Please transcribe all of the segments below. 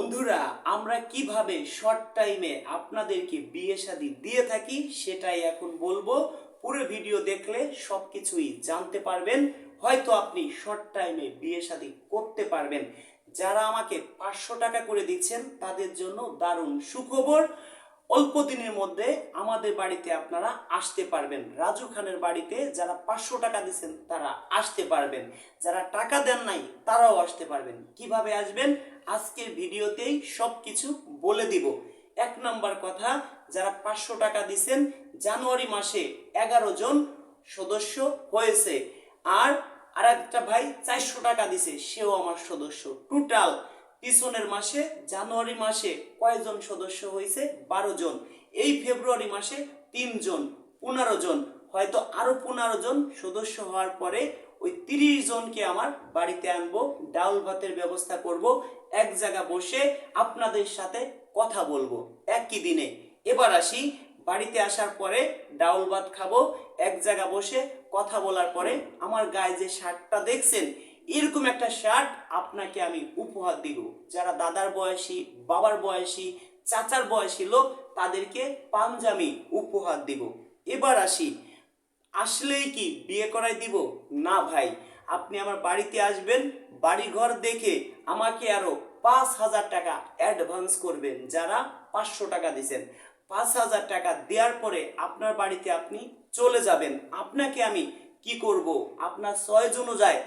বন্ধুরা, আমরা কিভাবে শর্ট টাইমে আপনাদেরকে বিয়ে শাদী দিয়ে থাকি সেটাই এখন বলবো। পুরো ভিডিও দেখলে সবকিছুই জানতে পারবেন। হয়তো আপনি শর্ট টাইমে বিয়ে শাদী করতে পারবেন। যারা আমাকে 500 টাকা করে দিচ্ছেন তাদের জন্য দারুণ সুখবর। অল্প দিনের মধ্যে আমাদের বাড়িতে আপনারা আসতে পারবেন। রাজু খানের বাড়িতে যারা 500 টাকা দিচ্ছেন তারা আসতে পারবেন, যারা টাকা দেন নাই তারাও আসতে পারবেন। কিভাবে আসবেন আজকের ভিডিওতেই সবকিছু বলে দিব। এক নাম্বার কথা, যারা 500 টাকা দিচ্ছেন জানুয়ারি মাসে 11 জন সদস্য হয়েছে, আর একটা ভাই 400 টাকা দিছে, সেও আমার সদস্য। টোটাল পিছনের মাসে জানুয়ারি মাসে কয়জন সদস্য হয়েছে? 12 জন। এই ফেব্রুয়ারি মাসে 3 জন, 15 জন। হয়তো আরো 15 জন সদস্য হওয়ার পরে ওই 30 জনকে আমার বাড়িতে আনবো, ডাউল ভাতের ব্যবস্থা করব, এক জায়গা বসে আপনাদের সাথে কথা বলবো একই দিনে। এবার আসি, বাড়িতে আসার পরে ডাউল ভাত খাবো, এক জায়গা বসে কথা বলার পরে আমার গায়ে যে শার্টটা দেখছেন এরকম একটা শার্ট আপনাকে আমি উপহার দিব। যারা দাদার বয়সী, বাবার বয়সী, চাচার বয়সী লোক তাদেরকে পাঞ্জাবি উপহার দিব। এবার আসি, আসলেই কি বিয়ে করাই দিব? না ভাই, আপনি আমার বাড়িতে আসবেন, বাড়িঘর দেখে আমাকে আরো 5,000 টাকা অ্যাডভান্স করবেন। যারা 500 টাকা দিচ্ছেন, 5,000 টাকা দেওয়ার পরে আপনার বাড়িতে আপনি চলে যাবেন। আপনাকে আমি কি করব, আপনার চয়েস অনুযায়ী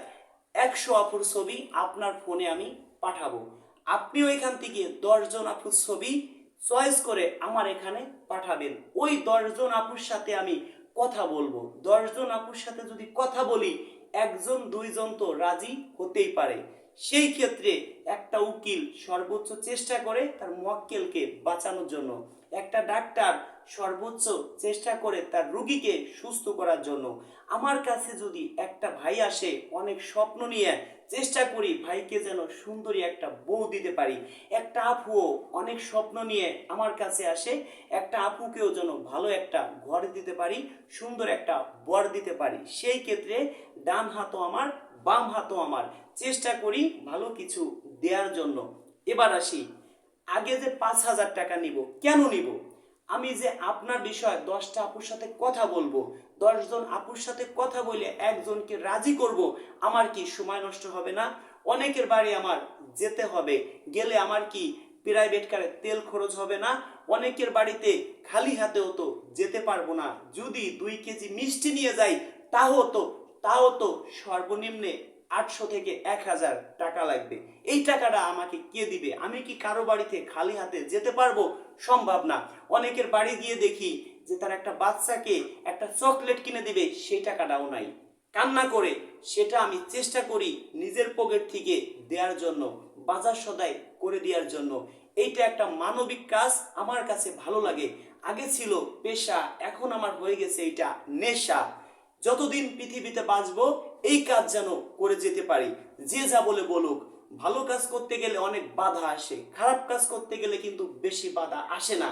100 আপুর ছবি আপনার ফোনে আমি পাঠাবো। আপনিও এখান থেকে 10 জন আপুর ছবি চয়েস করে আমার এখানে পাঠাবেন। ওই 10 জন আপুর সাথে আমি কথা বলবো। 10 জন আপুর সাথে যদি কথা বলি, 1 জন 2 জন তো রাজি হতেই পারে। সেই ক্ষেত্রে একটা উকিল সর্বোচ্চ চেষ্টা করে তার মুয়াক্কেলকে বাঁচানোর জন্য, একটা ডাক্তার সর্বোচ্চ চেষ্টা করে তার রোগীকে সুস্থ করার জন্য। আমার কাছে যদি একটা ভাই আসে অনেক স্বপ্ন নিয়ে, চেষ্টা করি ভাইকে যেন সুন্দরী একটা বউ দিতে পারি। একটা আপুও অনেক স্বপ্ন নিয়ে আমার কাছে আসে, একটা আপুকেও যেন ভালো একটা ঘর দিতে পারি, সুন্দর একটা বর দিতে পারি। সেই ক্ষেত্রে ডান হাতও আমার, বাম হাতও আমার, চেষ্টা করি ভালো কিছু দেওয়ার জন্য। এবার আসি, আগে যে 5,000 টাকা নিব, কেন নিব? আমি যে আপনার বিষয়ে 10টা আপুর সাথে কথা বলবো, 10 জন আপুর সাথে কথা বলে একজনকে রাজি করব, আমার কি সময় নষ্ট হবে না? অনেকের বাড়ি আমার যেতে হবে, গেলে আমার কি প্রাইভেট কারে তেল খরচ হবে না? অনেকের বাড়িতে খালি হাতেও তো যেতে পারবো না। যদি 2 কেজি মিষ্টি নিয়ে যাই তাও তো সর্বনিম্নে 800 থেকে 1,000 টাকা লাগবে। এই টাকাটা আমাকে কে দিবে? আমি কি কারো বাড়িতে খালি হাতে যেতে পারবো? সম্ভব না। অনেকের বাড়ি গিয়ে দেখি যে তার একটা বাচ্চাকে একটা চকলেট কিনে দিবে, সেই টাকাটাও নাই, কান্না করে। সেটা আমি চেষ্টা করি নিজের পকেট থেকে দেওয়ার জন্য, বাজার সদাই করে দেওয়ার জন্য। এইটা একটা মানবিক কাজ, আমার কাছে ভালো লাগে। আগে ছিল পেশা, এখন আমার হয়ে গেছে এটা নেশা। যতদিন পৃথিবীতে বাঁচবো এই কাজ যেন করে যেতে পারি। যে যা বলে বলুক, ভালো কাজ করতে গেলে অনেক বাধা আসে, খারাপ কাজ করতে গেলে কিন্তু বেশি বাধা আসে না।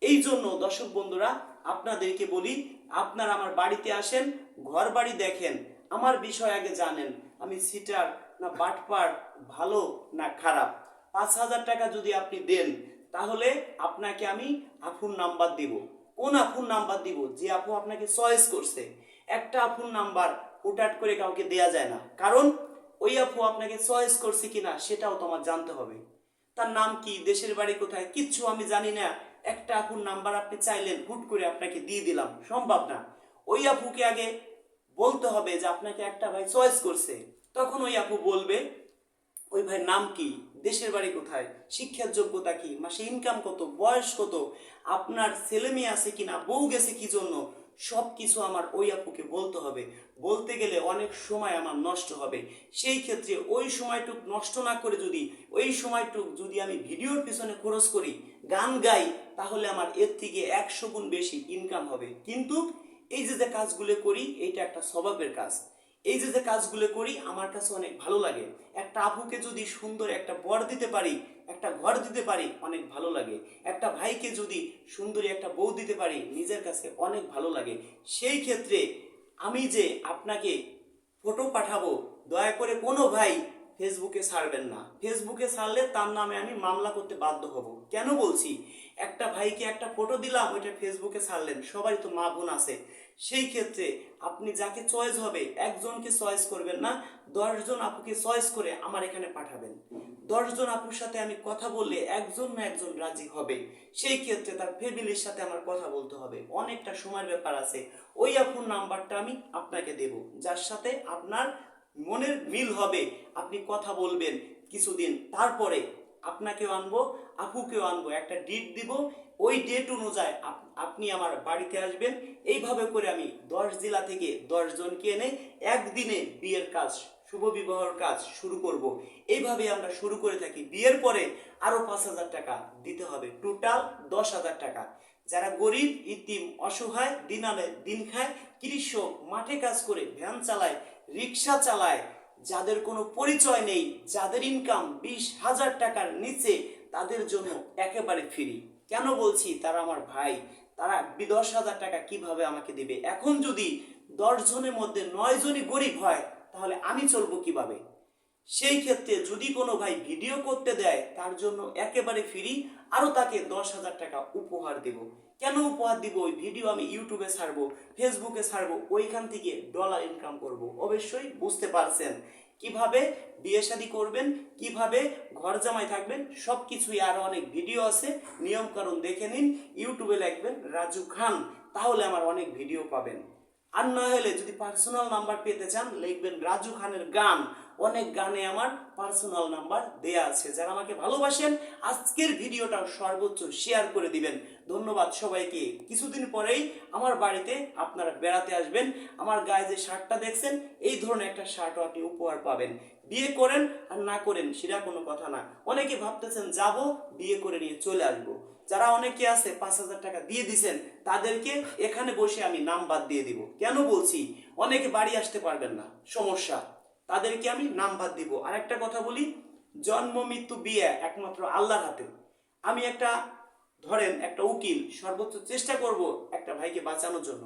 এই জন্য দর্শক বন্ধুরা আপনাদেরকে বলি, আপনারা আমার বাড়িতে আসেন, ঘর বাড়ি দেখেন, আমার বিষয় আগে জানেন, আমি সিটার না বাটপার, ভালো না খারাপ। 5,000 টাকা যদি আপনি দেন, তাহলে আপনাকে আমি আপুর নাম্বার দিব। কোন আপুর নাম্বার দিব? যে আপু আপনাকে চয়েস করছে। একটা আপুর নাম্বার হুটহাট করে কাউকে দেয়া যায় না, কারণ ওই আপু আপনাকে চয়েস করছে কিনা সেটাও তোমার জানতে হবে। তার নাম কি, দেশের বাড়ি কোথায়, কিচ্ছু আমি জানি না। একটা আপুর নাম্বার আপনি চাইলেন, হুট করে আপনাকে দিয়ে দিলাম, সম্ভব না। ওই আপুকে আগে বলতে হবে যে আপনাকে একটা ভাই চয়েস করছে। তখন ওই আপু বলবে ওই ভাইয়ের নাম কি, দেশের বাড়ি কোথায়, শিক্ষার যোগ্যতা কি, মাসে ইনকাম কত, বয়স কত, আপনার ছেলে মেয়ে আছে কিনা, বউ গেছে কি জন্য, সব কিছু আমার ওই আপুকে বলতে হবে। বলতে গেলে অনেক সময় আমার নষ্ট হবে। সেই ক্ষেত্রে ওই সময়টুক নষ্ট না করে ওই সময়টুক যদি আমি ভিডিওর পিছনে খরচ করি, গান গাই, তাহলে আমার এর থেকে 100 গুণ বেশি ইনকাম হবে। কিন্তু এই যে কাজগুলো করি, এইটা একটা স্বভাবের কাজ। এই যে কাজগুলো করি আমার কাছে অনেক ভালো লাগে। একটা আপুকে যদি সুন্দর একটা বর দিতে পারি, একটা ঘর দিতে পারি, অনেক ভালো লাগে। একটা ভাইকে যদি সুন্দরী একটা বউ দিতে পারি, নিজের কাছে অনেক ভালো লাগে। সেই ক্ষেত্রে আমি যে আপনাকে ফটো পাঠাবো, দয়া করে কোনো ভাই ফেসবুকে ছাড়বেন না। ফেসবুকে ছাড়লে তার নামে আমি মামলা করতে বাধ্য হব। কেন বলছি, একটা ভাইকে একটা ফটো দিলাম, ওইটা ফেসবুকে ছাড়লেন, সবারই তো মা বোন আছে। সেই ক্ষেত্রে আপনি যাকে চয়েস হবে, একজনকে চয়েস করবেন না, 10জন আপুকে চয়েস করে আমার এখানে পাঠাবেন। 10জন আপুর সাথে আমি কথা বললে একজন না একজন রাজি হবে। সেই ক্ষেত্রে তার ফ্যামিলির সাথে আমার কথা বলতে হবে, অনেকটা সময়ের ব্যাপার আছে। ওই আপুর নাম্বারটা আমি আপনাকে দেব, যার সাথে আপনার মনের মিল হবে, আপনি কথা বলবেন কিছুদিন, তারপরে আপনাকেও আনবো, আপুকেও আনবো, একটা ডেট দিব। ওই ডেট অনুযায়ী আপনি আমার বাড়িতে আসবেন। এইভাবে করে আমি 10 জেলা থেকে 10জনকে এনে একদিনে বিয়ের কাজ, শুভ বিবাহের কাজ শুরু করব। এইভাবে আমরা শুরু করে থাকি। বিয়ের পরে আরো 5,000 টাকা দিতে হবে, টোটাল 10,000 টাকা। যারা গরিব, ইতিম, অসহায়, দিন আনে দিন খায়, কৃষক, মাঠে কাজ করে, ভ্যান চালায়, রিক্সা চালায়, যাদের কোনো পরিচয় নেই, যাদের ইনকাম 20,000 টাকার নিচে, তাদের জন্য একেবারে ফ্রি। কেন বলছি তারা আমার ভাই, তারা 10,000 টাকা কিভাবে আমাকে দিবে? এখন যদি 10জনের মধ্যে 9জনই গরিব হয়, তাহলে আমি চলবো কিভাবে? সেই ক্ষেত্রে যদি কোনো ভাই ভিডিও করতে দেয়, তার জন্য একেবারে ফ্রি, আরো তাকে 10,000 টাকা উপহার দেব। কেন উপহার দিব? ওই ভিডিও আমি ইউটিউবে ছাড়বো, ফেসবুকে ছাড়বো, ওইখান থেকে ডলার ইনকাম করব। অবশ্যই বুঝতে পারছেন কিভাবে বিয়ে শাদী করবেন, কিভাবে ঘর জামাই থাকবেন, সবকিছুই আরো অনেক ভিডিও আছে, নিয়ম কানুন দেখে নিন। ইউটিউবে লিখবেন রাজু খান, তাহলে আমার অনেক ভিডিও পাবেন। আর না হলে যদি পার্সোনাল নাম্বার পেতে চান, লিখবেন রাজু খানের গান, অনেক গানে আমার পার্সোনাল নাম্বার দেয়া আছে। যারা আমাকে ভালোবাসেন, আজকের ভিডিওটা সর্বোচ্চ শেয়ার করে দিবেন। ধন্যবাদ সবাইকে। কিছুদিন পরেই আমার বাড়িতে আপনারা বেড়াতে আসবেন। আমার গায়ে যে শার্টটা দেখছেন, এই ধরনের একটা শার্টও আপনি উপহার পাবেন। বিয়ে করেন আর না করেন সেটা কোনো কথা না। অনেকে ভাবতেছেন যাব, বিয়ে করে নিয়ে চলে আসবো। যারা অনেকে আছে 5,000 টাকা দিয়ে দিছেন, তাদেরকে এখানে বসে আমি নাম বাদ দিয়ে দিব। কেন বলছি? অনেকে বাড়ি আসতে পারবেন না, সমস্যা, তাদেরকে আমি নাম বাদ দিব। আর একটা কথা বলি, জন্ম মৃত্যু বিয়ে একমাত্র আল্লাহর হাতে। আমি ধরেন একটা উকিল, সর্বোচ্চ চেষ্টা করব একটা ভাইকে বাঁচানোর জন্য।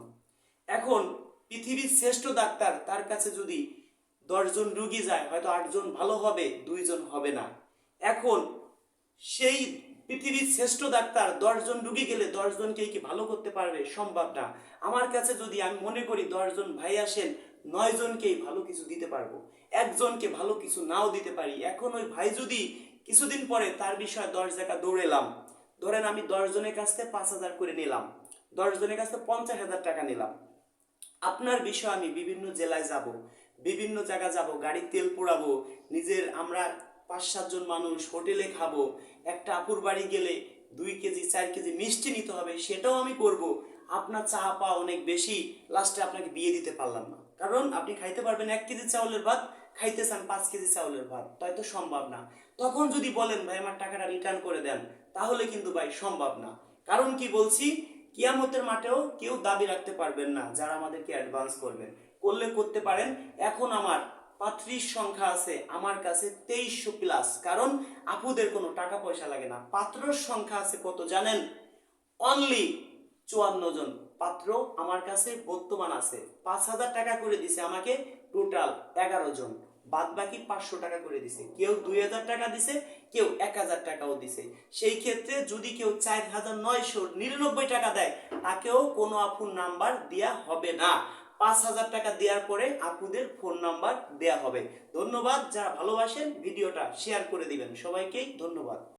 এখন পৃথিবীর শ্রেষ্ঠ ডাক্তার, তার কাছে যদি 10জন রুগী যায়, হয়তো 8জন ভালো হবে, 2জন হবে না। এখন সেই পৃথিবীর শ্রেষ্ঠ ডাক্তার 10জন রুগী গেলে 10জনকে কি ভালো করতে পারবে? সম্ভব না। আমার কাছে যদি আমি মনে করি 10জন ভাই আসেন, 9জনকেই ভালো কিছু দিতে পারবো, একজনকে ভালো কিছু নাও দিতে পারি। এখন ওই ভাই যদি কিছুদিন পরে তার বিষয়ে 10 জায়গা দৌড়েলাম, ধরেন আমি 10জনের কাছ থেকে 5,000 করে নিলাম, 10জনের কাছ থেকে 50,000 টাকা নিলাম। আপনার বিষয়ে আমি বিভিন্ন জেলায় যাব, বিভিন্ন জায়গা যাব, গাড়ির তেল পোড়াবো, নিজের আমরা 5-7জন মানুষ হোটেলে খাবো, একটা আপুর বাড়ি গেলে 2 কেজি 4 কেজি মিষ্টি নিতে হবে, সেটাও আমি করব। আপনার চাহা পাওয়া অনেক বেশি, লাস্টে আপনাকে বিয়ে দিতে পারলাম না, কারণ আপনি খাইতে পারবেন 1 কেজি চাউলের ভাত, খাইতে চান 5 কেজি চাউলের ভাত, তাই তো সম্ভব না। তখন যদি বলেন ভাই আমার টাকাটা রিটার্ন করে দেন, তাহলে কিন্তু ভাই সম্ভব না। কারণ কি বলছি, কিয়ামতের মাঠেও কেউ দাবি রাখতে পারবেন না যারা আমাদেরকে অ্যাডভান্স করবেন। করলে করতে পারেন। এখন আমার পাত্রীর সংখ্যা আছে আমার কাছে 2300 প্লাস, কারণ আপুদের কোনো টাকা পয়সা লাগে না। পাত্রর সংখ্যা আছে কত জানেন? অনলি 54 জন পাত্র আমার কাছে বর্তমান আছে। 5,000 টাকা করে দিছে আমাকে, টোটাল 11 জন, বাদ বাকি 500 টাকা করে দিছে। কেউ 2,000 টাকা দিছে, কেউ 1,000 টাকাও দিছে। সেই ক্ষেত্রে যদি কেউ 4,999 টাকা দেয়, তাকেও কোনো আপুর নাম্বার দেয়া হবে না। 5,000 টাকা দেওয়ার পরে আপুদের ফোন নাম্বার দেয়া হবে। ধন্যবাদ। যারা ভালোবাসেন ভিডিওটা শেয়ার করে দিবেন। সবাইকেই ধন্যবাদ।